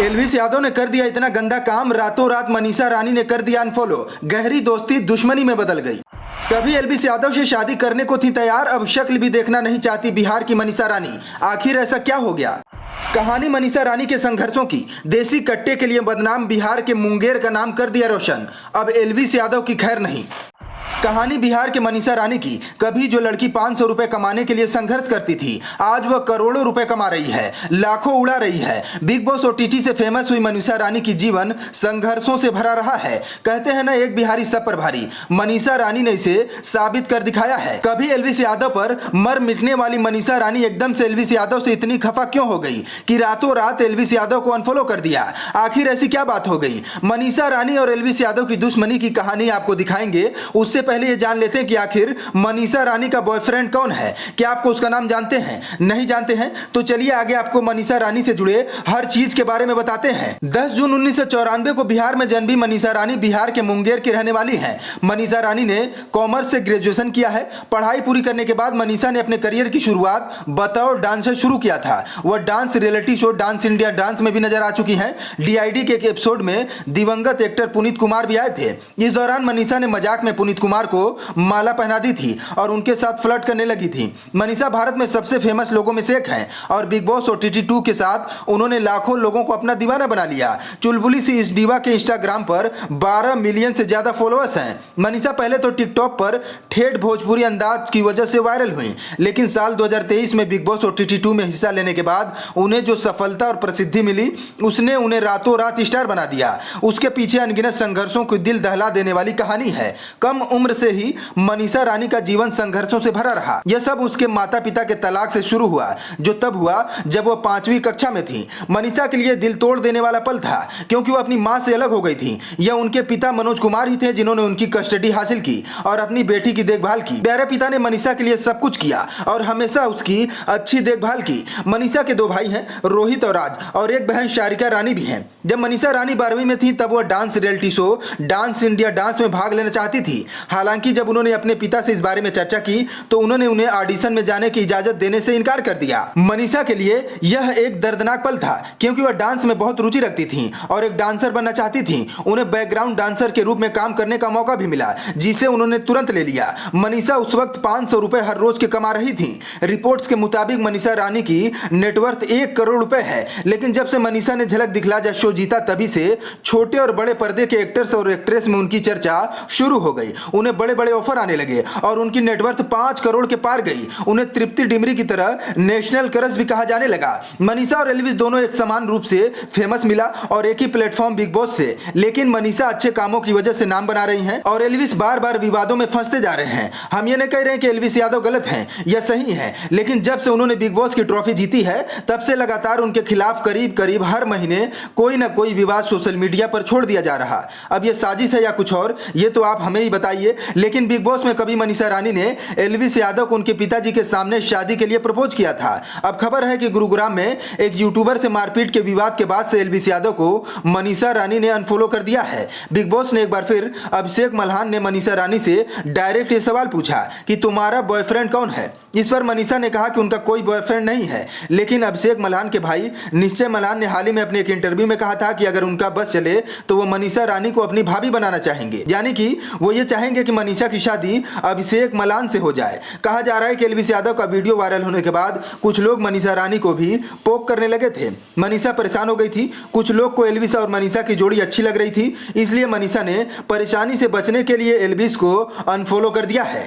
Elvis Yadav ने कर दिया इतना गंदा काम, रातों रात मनीषा रानी ने कर दिया अनफॉलो। गहरी दोस्ती दुश्मनी में बदल गई। कभी एल्विस यादव से शादी करने को थी तैयार, अब शक्ल भी देखना नहीं चाहती बिहार की मनीषा रानी। आखिर ऐसा क्या हो गया? कहानी मनीषा रानी के संघर्षों की। देसी कट्टे के लिए बदनाम बिहार के मुंगेर का नाम कर दिया रोशन, अब एल्विस यादव की खैर नहीं। कहानी बिहार के मनीषा रानी की। कभी जो लड़की 500 रुपए कमाने के लिए संघर्ष करती थी, आज वह करोड़ों रुपए कमा रही है, लाखों उड़ा रही है। बिग बॉस ओटीटी से फेमस हुई मनीषा रानी की जीवन संघर्षों से भरा रहा है। कहते हैं ना, एक बिहारी सब पर भारी। मनीषा रानी ने इसे साबित कर दिखाया है। कभी एल्विस यादव पर मर मिटने वाली मनीषा रानी एकदम से एल्विस यादव से इतनी खफा क्यों हो गई कि रातों रात एल्विस यादव को अनफॉलो कर दिया? आखिर ऐसी क्या बात हो गई? मनीषा रानी और एल्विस यादव की दुश्मनी की कहानी आपको दिखाएंगे। उससे पहले ये जान लेते हैं कि आखिर मनीषा रानी का बॉयफ्रेंड कौन है। क्या आपको उसका नाम जानते हैं? नहीं जानते हैं तो चलिए आगे आपको मनीषा रानी से जुड़े हर चीज के बारे में बताते हैं। 10 जून 1994 को बिहार में जन्मी मनीषा रानी बिहार के मुंगेर की रहने वाली हैं। मनीषा रानी ने कॉमर्स से ग्रेजुएशन किया है। पढ़ाई पूरी करने के बाद मनीषा ने अपने करियर की शुरुआत बतौर डांसर शुरू किया था। वह dance reality show dance India dance में भी नजर आ चुकी हैं। डीआईडी के एक एपिसोड में दिवंगत एक्टर पुनीत कुमार भी आए थे। इस दौरान मनीषा ने मजाक में पुनीत कुमार को माला पहना दी थी और उनके साथ फ्लर्ट करने लगी थी। मनीषा भारत में सबसे फेमस लोगों में से एक हैं और बिग बॉस ओटीटी 2 के साथ उन्होंने लाखों लोगों को अपना दीवाना बना लिया। चुलबुली सी इस डीवा के इंस्टाग्राम पर 12 मिलियन से ज्यादा फॉलोअर्स हैं। मनीषा पहले तो टिकटॉक पर ठेठ भोजपुरी अंदाज की वजह से वायरल हुई, लेकिन साल 2023 में बिग बॉस ओटीटी 2 में हिस्सा लेने के बाद उन्हें जो सफलता और प्रसिद्धि मिली, उसने उन्हें रातों रात स्टार बना दिया। उसके पीछे अनगिनत संघर्षों को दिल दहला देने वाली कहानी है। कम उम्र से ही मनीषा रानी का जीवन संघर्षों से भरा रहा। यह सब उसके माता पिता के तलाक से शुरू हुआ, जो तब हुआ जब वह 5वीं कक्षा में थी। मनीषा के लिए दिल तोड़ देने वाला पल था, क्योंकि वह अपनी मां से अलग हो गई थी। यह उनके पिता मनोज कुमार ही थे जिन्होंने उनकी कस्टडी हासिल की और अपनी बेटी की देखभाल की। प्यारे पिता ने मनीषा के लिए सब कुछ किया और हमेशा उसकी अच्छी देखभाल की। मनीषा के 2 भाई हैं, रोहित और राज, और एक बहन शारिका रानी भी हैं। जब मनीषा रानी 12वीं में थी तब वह dance reality show dance India dance में भाग लेना चाहती थी। हालांकि जब उन्होंने अपने पिता से इस बारे में चर्चा की तो उन्होंने उन्हें ऑडिशन में जाने की इजाजत देने से इनकार कर दिया। मनीषा के लिए यह एक दर्दनाक पल था, क्योंकि वह डांस में बहुत रुचि रखती थी और एक डांसर बनना चाहती थी। उन्हें बैकग्राउंड डांसर के रूप में काम करने का मौका भी मिला, जिसे उन्होंने तुरंत ले लिया। मनीषा उस वक्त 500 रुपए हर रोज के कमा रही थी। रिपोर्ट्स के मुताबिक मनीषा रानी की नेटवर्थ 1 करोड़ रुपए है। लेकिन जब से मनीषा ने झलक दिखला जा शो जीता, तभी से छोटे और बड़े पर्दे के एक्टर्स और एक्ट्रेस में उनकी चर्चा शुरू हो गई। उन्हें बड़े बड़े ऑफर आने लगे और उनकी नेटवर्थ 5 करोड़ के पार गई। उन्हें तृप्ति डिमरी की तरह नेशनल क्रश भी कहा जाने लगा। मनीषा और एल्विस दोनों एक समान रूप से फेमस मिला और एक ही प्लेटफॉर्म बिग बॉस से। लेकिन मनीषा अच्छे कामों की वजह से नाम बना रही हैं और एल्विस बार बार विवादों में फंसते जा रहे हैं। हम ये नहीं कह रहे हैं कि एल्विस यादव गलत हैं, यह सही है। लेकिन जब से उन्होंने बिग बॉस की ट्रॉफी जीती है, तब से लगातार उनके खिलाफ करीब करीब हर महीने कोई ना कोई विवाद सोशल मीडिया पर छोड़ दिया जा रहा। अब यह साजिश है या कुछ और, ये तो आप हमें ही बताइए। लेकिन बिग बॉस में कभी मनीषा रानी ने एल्विस यादव को उनके पिताजी के सामने शादी के लिए प्रपोज किया था। अब खबर है कि गुरुग्राम में एक यूट्यूबर से मारपीट के विवाद के बाद से एल्विस यादव को मनीषा रानी ने अनफॉलो कर दिया है। बिग बॉस ने एक बार फिर अभिषेक मल्हान ने मनीषा रानी से डायरेक्ट ये सवाल पूछा कि तुम्हारा बॉयफ्रेंड कौन है। इस पर मनीषा ने कहा कि उनका कोई बॉयफ्रेंड नहीं है। लेकिन अभिषेक मल्हान के भाई निश्चय मल्हान ने हाल ही में अपने एक इंटरव्यू में कहा था कि अगर उनका बस चले तो वो मनीषा रानी को अपनी भाभी बनाना चाहेंगे, यानी कि वो ये चाहेंगे कि मनीषा की शादी अभिषेक मल्हान से हो जाए। कहा जा रहा है कि एल्विस यादव का वीडियो वायरल होने के बाद कुछ लोग मनीषा रानी को भी पोक करने लगे थे। मनीषा परेशान हो गई थी। कुछ लोग को एल्विस और मनीषा की जोड़ी अच्छी लग रही थी, इसलिए मनीषा ने परेशानी से बचने के लिए एल्विस को अनफॉलो कर दिया है।